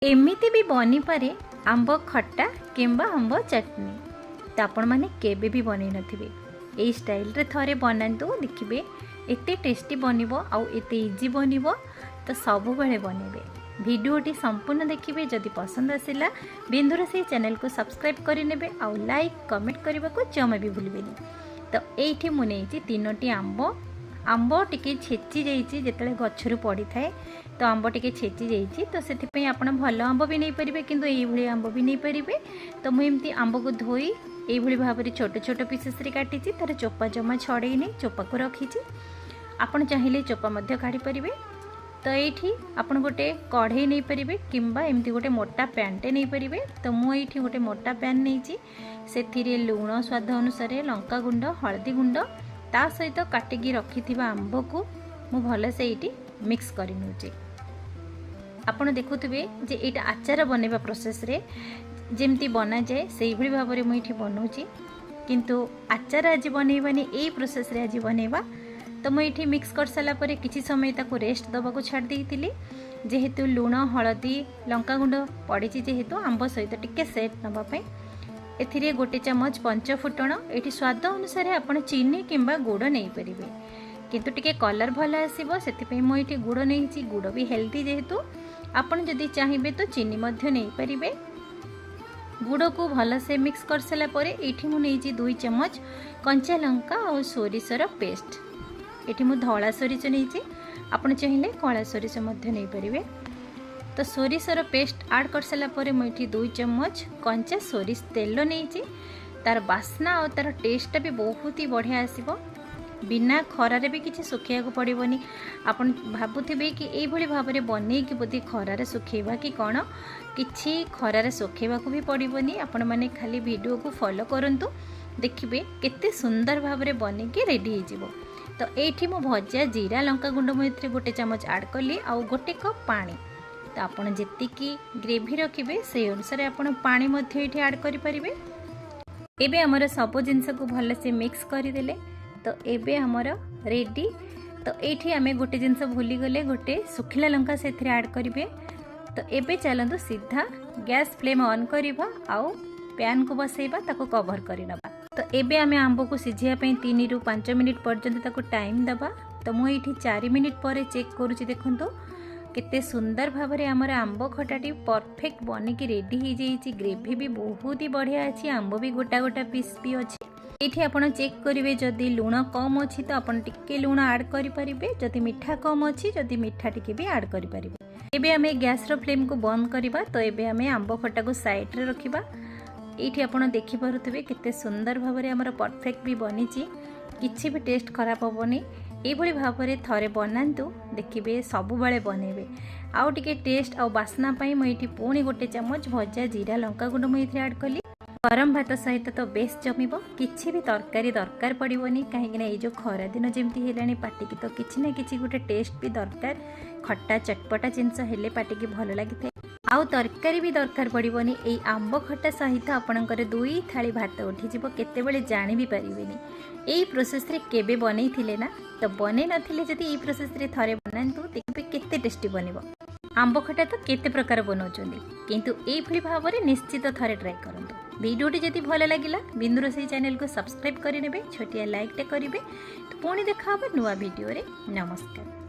एमिति भी बनी पारे आंब खट्टा किंबा आंब चटनी। तो आपण माने केबे भी बनै नथिबे एई स्टाइल रे थरे बनांतु देखिबे एते टेस्टी बनिबो आउ एते इजी बनिबो। तो सब बेले बनेबे। वीडियोटी संपूर्ण देखिबे। जदि पसंद आसिला बिंदुरोसई चैनल को सब्सक्राइब करि नेबे आउ लाइक कमेंट करबा को जमा भी भूलबेनी। तो एठी मु नेछि तीनोटी आंब टिके छेची जाइछि जेतले गछरु पड़ी थाए। तो आंब टिके छेची जाइछि तो सेति पई आपण भल आंब भी नै परिबे किंतु एई भली आंब भी नै परिबे। तो मु एम्ति आंब को धोई एई भली भाबरे छोट छोट पीसेस रे काटिछि। तार चोपा जमा छड़ेई नै चोपा को रखिछि। आपण चाहिले चोपा मध्य काढी परिबे। तो एठी आपण गोटे कढ़ई नै परिबे किंबा एम्ति गोटे मोटा पैनटे नै परिबे। तो मु एठी गोटे मोटा पैन नैछि सेथिरे लूण स्वाद अनुसार लंका गुंड हळदी गुंड ता सहित काटिकी रखिथिबा आंब को मु भल से एठी मिक्स करि नउछि। आपण देखुथिबे जे एटा आचार बनेबा प्रोसेस रे जेमती बना जाए सेही भली भाबरे मु एठी बनौछि। किंतु आचार आज बनेबानी एई प्रोसेस रे आज बनेबा। तो मु एठी मिक्स कर साला परे किछि समय ताको रेस्ट दबा को छाड़ देइतिली जेहेतु लूण हळदी लंका गुंड पड़िछि जेहेतु आंब सहित टिके सेट नबा पई। एथिरे गोटे चमच पंच फुटण एठी स्वाद अनुसार आपण चीनी किंबा गुड़ नै परिबे किंतु टिके कलर भल आसीबो सेति पई मु एठी गुड़ नैछि। गुड़ भी हेल्दी जेहेतु आपण जदि चाहिबे तो चीनी मध्य नै परिबे। गुड़ को भल से मिक्स कर साला परे एठी मु नैछि 2 चमच कंचा लंका और सोरिसर पेस्ट। एठी मु धला सोरिस नैछि आपण चाहिए कला सोरिस मध्य नै परिबे। तो सोरिसर पेस्ट ऐड कर साला परे मु एठी 2 चम्मच कंचा सोरिस तेल नैछि। तार बास्ना और तार टेस्ट भी बहुत ही बढ़िया आसीबो। बिना खरारे भी किसी सुखिया को पड़ोनी। आपण भाबुथिबे कि एई भली भाबरे बनै कि बोधी खरारे सुखेबा कि कोन किछि खरारे सुखेबा को भी पड़ोनी। आपण माने खाली वीडियो को फॉलो करंतु देखिबे केते सुंदर भाबरे बनै कि रेडी हो जिवो। तो एठी मु भजा जीरा लंका गुंड मु एथरे गोटे चम्मच ऐड कली आउ गोटे कप पानी। तो आपण जेतिकी ग्रेवी रखिबे से अनुसार आपण पानी मध्य एठी ऐड करि परिबे। एबे हमर सब जिंस को भल से मिक्स करि देले। तो एबे हमर रेडी। तो एठी आमे गोटे जिंस भूली गले गोटे सुखिला लंका सेथरे ऐड करिवे। तो एबे चलंतु सीधा गैस फ्लेम ऑन करिबा आउ पैन को बसैबा ताको कवर करि नबा। तो एबे आमे आंब को सिझिया पई 3 रु 5 मिनिट पर्यंत ताको टाइम दबा। तो मु एठी 4 मिनिट परे चेक करूची देखंतु केते सुंदर भाबरे हमर आंब खटाटी परफेक्ट बनिकी रेडी हो जाइछि। ग्रेवी भी बहुत ही बढ़िया अछि। आंब भी गोटा गोटा पीस भी अछि। एठी आपण चेक करिवे जदि लूण कम अछि तो आपण टिके लूण ऐड करि परिबे। जदि मीठा कम अछि जदि मीठा टिके भी ऐड करि परिबे। एबे हमें गैस रो फ्लेम को बंद करिबा। तो एबे हमें आंब खटा को साइड रे रखिबा। एठी आपण देखि पारुथिबे केते सुंदर भाबरे हमर परफेक्ट भी बनिछि। किछि भी टेस्ट खराब होबोनी। एई भली भाबरे थरे बनांतु देखिबे सब बेले बनेबे। आउ टिके टेस्ट आउ बास्ना पई म एठी पुणी गोटे चम्मच भजा जीरा लंका गुंड म एथि ऐड कली। गरम भात सहित तो बेस जमिबो। किछि भी तरकारी दरकार पड़िबोनी काहेकि ना ए जो खरा दिन जेमती हेलानी पाटी की तो किछि ना किछि गोटे टेस्ट भी दरकार। खट्टा चटपटा जिंस हेले पाटी की भल लागिथे। आउ तरकारी भी दरकार पड़िबोनी। एई आंब खट्टा सहित आपणकर 2 थाली भात उठी जिवो केते बेले जानि भी परिबेनी। एई प्रोसेस रे केबे बनेइथिले ना तो बने नथिले जदि एई प्रोसेस रे थरे बनांतु देखबे केते टेस्टी बनिबो। आंब खट्टा तो केते प्रकार बनौचंदी किंतु एई भली भाबरे निश्चित थरे ट्राई करंतु। वीडियोटी जदि भल लागिला बिंदुरोसई चैनल को सब्सक्राइब करि नेबे। छोटिया लाइक टे करिवे। तो पुणी देखा नुआ वीडियो रे। नमस्कार।